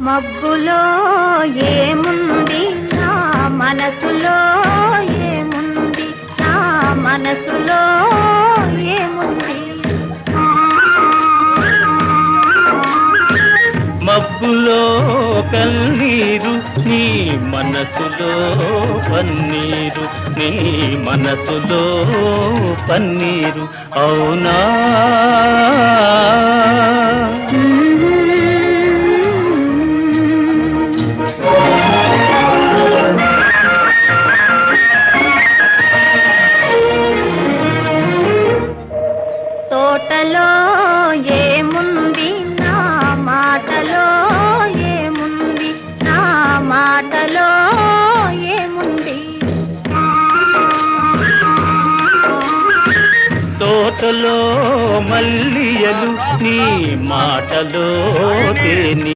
మబ్బులో ఏముంది నా మనసులో ఏముంది నా మనసులో ఏముంది మబ్బులో కన్నీరు నీ మనసులో పన్నీరు నీ మనసులో పన్నీరు అవునా తోటలో ఏముంది నా మాటలో ఏముంది నా మాటలో ఏముంది తోటలో మల్లియలు నీ మాటలో తేని